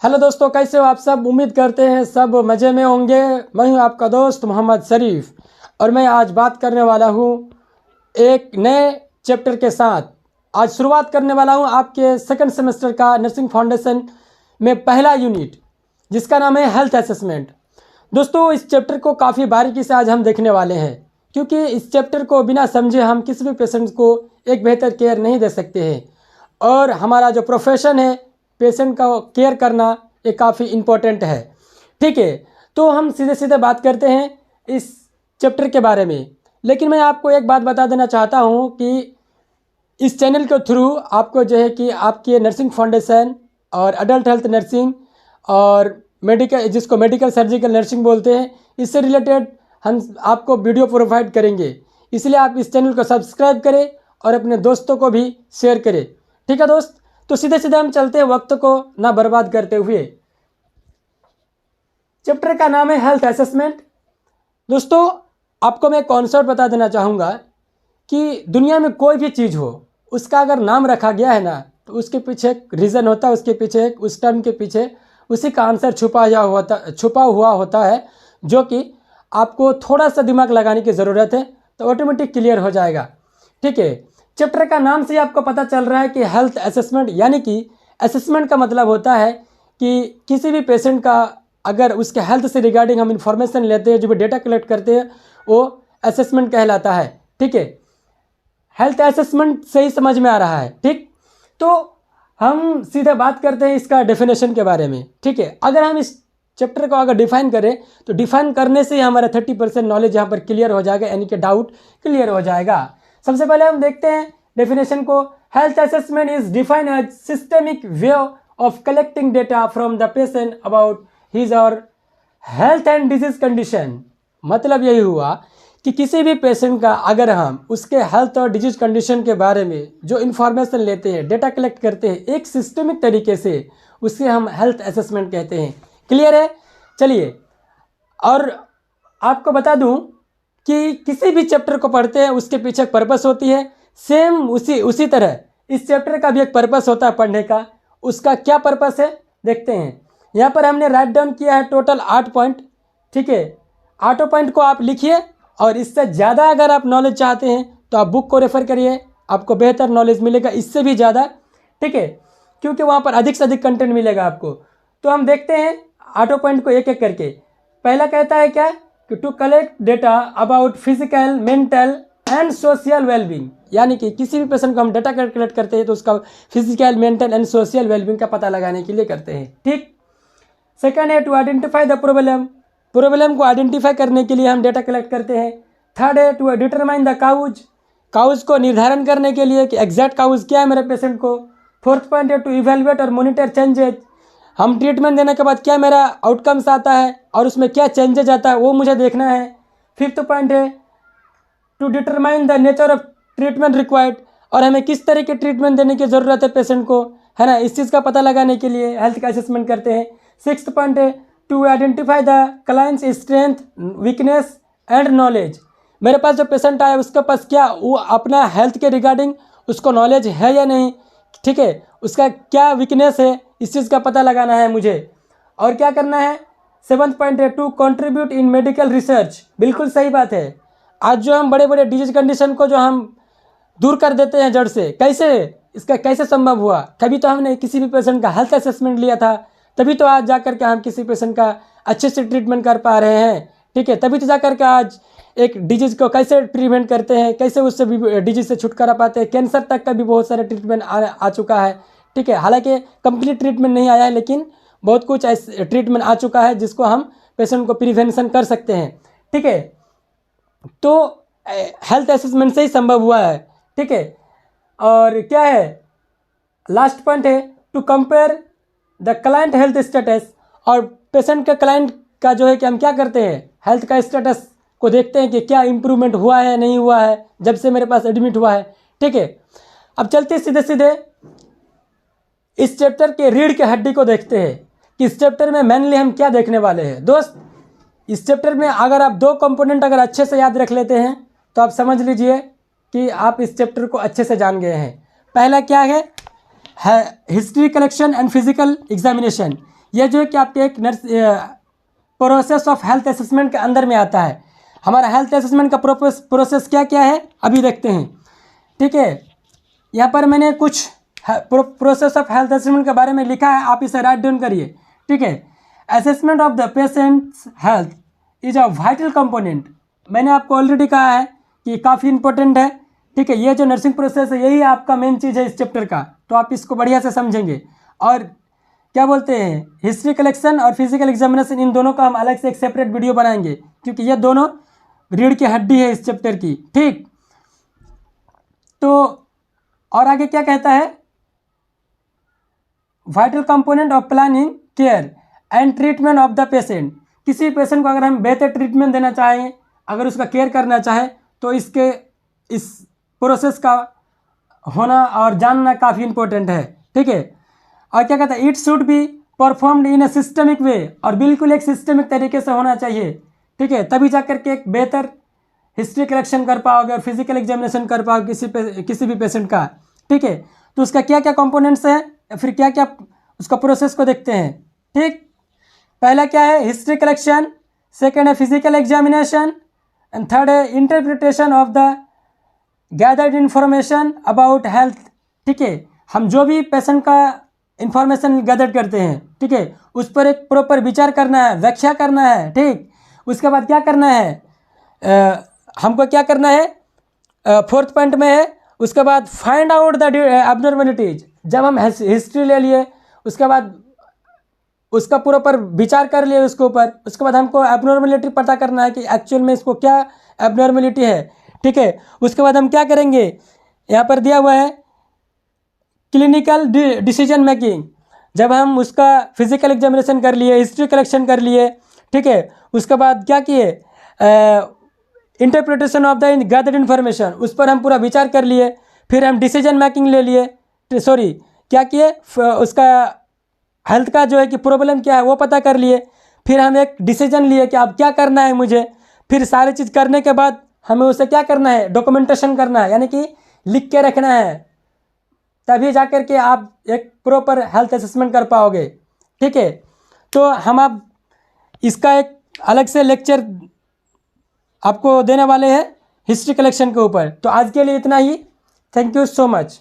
Hello दोस्तों, कैसे हो आप सब। उम्मीद करते हैं सब मज़े में होंगे। मैं हूं आपका दोस्त मोहम्मद शरीफ और मैं आज बात करने वाला हूं एक नए चैप्टर के साथ। आज शुरुआत करने वाला हूं आपके सेकंड सेमेस्टर का नर्सिंग फाउंडेशन में पहला यूनिट, जिसका नाम है हेल्थ असेसमेंट। दोस्तों, इस चैप्टर को काफ़ी बारीकी से आज हम देखने वाले हैं, क्योंकि इस चैप्टर को बिना समझे हम किसी भी पेशेंट को एक बेहतर केयर नहीं दे सकते हैं। और हमारा जो प्रोफेशन है पेशेंट का केयर करना, ये काफ़ी इम्पोर्टेंट है। ठीक है, तो हम सीधे सीधे बात करते हैं इस चैप्टर के बारे में। लेकिन मैं आपको एक बात बता देना चाहता हूँ कि इस चैनल के थ्रू आपको जो है कि आपके नर्सिंग फाउंडेशन और अडल्ट हेल्थ नर्सिंग और मेडिकल, जिसको मेडिकल सर्जिकल नर्सिंग बोलते हैं, इससे रिलेटेड हम आपको वीडियो प्रोवाइड करेंगे। इसलिए आप इस चैनल को सब्सक्राइब करें और अपने दोस्तों को भी शेयर करें। ठीक है दोस्त, तो सीधे सीधे हम चलते हैं वक्त को ना बर्बाद करते हुए। चैप्टर का नाम है हेल्थ असेसमेंट। दोस्तों, आपको मैं कॉन्सेप्ट बता देना चाहूँगा कि दुनिया में कोई भी चीज़ हो, उसका अगर नाम रखा गया है ना, तो उसके पीछे एक रीज़न होता है, उसके पीछे उस टर्म के पीछे उसी का आंसर छुपा हुआ होता है, जो कि आपको थोड़ा सा दिमाग लगाने की ज़रूरत है तो ऑटोमेटिक क्लियर हो जाएगा। ठीक है, चैप्टर का नाम से ही आपको पता चल रहा है कि हेल्थ असेसमेंट, यानी कि असेसमेंट का मतलब होता है कि किसी भी पेशेंट का अगर उसके हेल्थ से रिगार्डिंग हम इंफॉर्मेशन लेते हैं, जो भी डेटा कलेक्ट करते हैं, वो असेसमेंट कहलाता है। ठीक है, हेल्थ असेसमेंट से ही समझ में आ रहा है। ठीक, तो हम सीधे बात करते हैं इसका डेफिनेशन के बारे में। ठीक है, अगर हम इस चैप्टर को अगर डिफाइन करें तो डिफाइन करने से ही हमारा 30% नॉलेज यहाँ पर क्लियर हो जाएगा, यानी कि डाउट क्लियर हो जाएगा। सबसे पहले हम देखते हैं डेफिनेशन को। Health assessment is defined as systemic way of collecting data from the patient about his or health and disease condition. मतलब यही हुआ कि किसी भी पेशेंट का अगर हम उसके हेल्थ और डिजीज कंडीशन के बारे में जो इन्फॉर्मेशन लेते हैं, डेटा कलेक्ट करते हैं एक सिस्टमिक तरीके से, उसे हम हेल्थ असेसमेंट कहते हैं। क्लियर है? चलिए, और आपको बता दूं कि किसी भी चैप्टर को पढ़ते हैं उसके पीछे एक पर्पस होती है। सेम उसी तरह इस चैप्टर का भी एक पर्पस होता है पढ़ने का। उसका क्या पर्पस है देखते हैं। यहाँ पर हमने राइट डाउन किया है टोटल 8 पॉइंट। ठीक है, 8 पॉइंट को आप लिखिए, और इससे ज़्यादा अगर आप नॉलेज चाहते हैं तो आप बुक को रेफ़र करिए, आपको बेहतर नॉलेज मिलेगा इससे भी ज़्यादा। ठीक है, क्योंकि वहाँ पर अधिक से अधिक कंटेंट मिलेगा आपको। तो हम देखते हैं 8 पॉइंट को एक एक करके। पहला कहता है क्या कि to collect data about physical, mental and social wellbeing, यानी कि किसी भी पेशेंट को हम डेटा कलेक्ट करते हैं तो उसका physical, mental and social wellbeing का पता लगाने के लिए करते हैं। ठीक, सेकंड है टू आइडेंटिफाई द प्रॉब्लम को आइडेंटिफाई करने के लिए हम डेटा कलेक्ट करते हैं। थर्ड है टू डिटरमाइन द काउज को निर्धारण करने के लिए कि एग्जैक्ट काउज क्या है मेरे पेशेंट को। फोर्थ पॉइंट है टू इवेलुएट और मॉनिटर चेंजेज, हम ट्रीटमेंट देने के बाद क्या मेरा आउटकम्स आता है और उसमें क्या चेंजेज आता है वो मुझे देखना है। फिफ्थ पॉइंट है to determine the nature of treatment required, और हमें किस तरह के ट्रीटमेंट देने की ज़रूरत है पेशेंट को, है ना, इस चीज़ का पता लगाने के लिए हेल्थ का असेसमेंट करते हैं। सिक्स्थ पॉइंट है to identify the client's strength, weakness and knowledge, मेरे पास जो पेशेंट आया उसके पास क्या वो अपना हेल्थ के रिगार्डिंग उसको नॉलेज है या नहीं। ठीक है, उसका क्या वीकनेस है, इस चीज़ का पता लगाना है मुझे। और क्या करना है, सेवन्थ पॉइंट है to contribute in medical research. बिल्कुल सही बात है, आज जो हम बड़े बड़े डिजीज कंडीशन को जो हम दूर कर देते हैं जड़ से, कैसे, इसका कैसे संभव हुआ। कभी तो हमने किसी भी पेशेंट का हेल्थ असेसमेंट लिया था, तभी तो आज जाकर के हम किसी पेशेंट का अच्छे से ट्रीटमेंट कर पा रहे हैं। ठीक है, तभी तो जाकर के आज एक डिजीज़ को कैसे ट्रीटमेंट करते हैं, कैसे उससे भी डिजीज़ से छुटकारा पाते हैं। कैंसर तक का भी बहुत सारे ट्रीटमेंट आ चुका है। ठीक है, हालांकि कंप्लीट ट्रीटमेंट नहीं आया है, लेकिन बहुत कुछ ऐसे ट्रीटमेंट आ चुका है जिसको हम पेशेंट को प्रिवेंशन कर सकते हैं। ठीक है, तो हेल्थ असेसमेंट से ही संभव हुआ है। ठीक है, और क्या है लास्ट पॉइंट है to compare the client health status, और पेशेंट का क्लाइंट का जो है कि हम क्या करते हैं हेल्थ का स्टेटस को देखते हैं कि क्या इम्प्रूवमेंट हुआ है नहीं हुआ है जब से मेरे पास एडमिट हुआ है। ठीक है, अब चलते सीधे सीधे इस चैप्टर के रीढ़ की हड्डी को देखते हैं कि इस चैप्टर में मेनली हम क्या देखने वाले हैं। दोस्त, इस चैप्टर में अगर आप 2 कंपोनेंट अगर अच्छे से याद रख लेते हैं तो आप समझ लीजिए कि आप इस चैप्टर को अच्छे से जान गए हैं। पहला क्या है, है history collection and physical examination. ये जो है कि आपके एक प्रोसेस ऑफ हेल्थ असेसमेंट के अंदर में आता है। हमारा हेल्थ असेसमेंट का प्रोसेस क्या क्या है अभी देखते हैं। ठीक है, यहाँ पर मैंने कुछ प्रोसेस ऑफ हेल्थ असेसमेंट के बारे में लिखा है, आप इसे राइट डाउन करिए। ठीक है, assessment of the patients health is a vital component. मैंने आपको ऑलरेडी कहा है कि काफ़ी इंपॉर्टेंट है। ठीक है, ये जो नर्सिंग प्रोसेस है यही आपका मेन चीज़ है इस चैप्टर का, तो आप इसको बढ़िया से समझेंगे। और क्या बोलते हैं, हिस्ट्री कलेक्शन और फिजिकल एग्जामिनेशन, इन दोनों का हम अलग से एक सेपरेट वीडियो बनाएंगे, क्योंकि ये दोनों रीढ़ की हड्डी है इस चैप्टर की। ठीक, तो और आगे क्या कहता है, vital component of planning care and treatment of the patient. किसी पेशेंट को अगर हम बेहतर ट्रीटमेंट देना चाहें, अगर उसका केयर करना चाहें, तो इस प्रोसेस का होना और जानना काफ़ी इंपॉर्टेंट है। ठीक है, और क्या कहता है, it should be performed in a systemic way, और बिल्कुल एक सिस्टमिक तरीके से होना चाहिए। ठीक है, तभी जाकर के एक बेहतर हिस्ट्री कलेक्शन कर पाओगे और फिजिकल एग्जामिनेशन कर पाओगे किसी भी पेशेंट का। ठीक है, तो उसका क्या क्या कंपोनेंट्स हैं, फिर क्या क्या उसका प्रोसेस को देखते हैं। ठीक, पहला क्या है, हिस्ट्री कलेक्शन, सेकेंड है फिजिकल एग्जामिनेशन, एंड थर्ड है interpretation of the gathered information about health. ठीक है, हम जो भी पेशेंट का इंफॉर्मेशन गैदर करते हैं, ठीक है, उस पर एक प्रॉपर विचार करना है, व्याख्या करना है। ठीक, उसके बाद क्या करना है, हमको क्या करना है, फोर्थ पॉइंट में है, उसके बाद फाइंड आउट द एबनॉर्मलिटीज। जब हम हिस्ट्री ले लिए, उसके बाद उसका प्रॉपर विचार कर लिए उसके ऊपर, उसके बाद हमको एबनॉर्मलिटी पता करना है कि एक्चुअल में इसको क्या एबनॉर्मलिटी है। ठीक है, उसके बाद हम क्या करेंगे, यहाँ पर दिया हुआ है क्लिनिकल डिसीजन मेकिंग। जब हम उसका फिजिकल एग्जामिनेशन कर लिए, हिस्ट्री कलेक्शन कर लिए, ठीक है, उसके बाद क्या किए, interpretation of the gathered information, उस पर हम पूरा विचार कर लिए, फिर हम डिसीजन मेकिंग ले लिए, सॉरी क्या किए, उसका हेल्थ का जो है कि प्रॉब्लम क्या है वो पता कर लिए, फिर हम एक डिसीजन लिए कि अब क्या करना है मुझे। फिर सारी चीज़ करने के बाद हमें उसे क्या करना है, डॉक्यूमेंटेशन करना है, यानी कि लिख के रखना है, तभी जाकर के आप एक प्रॉपर हेल्थ असेसमेंट कर पाओगे। ठीक है, तो हम अब इसका एक अलग से लेक्चर आपको देने वाले हैं हिस्ट्री कलेक्शन के ऊपर। तो आज के लिए इतना ही, थैंक यू सो मच।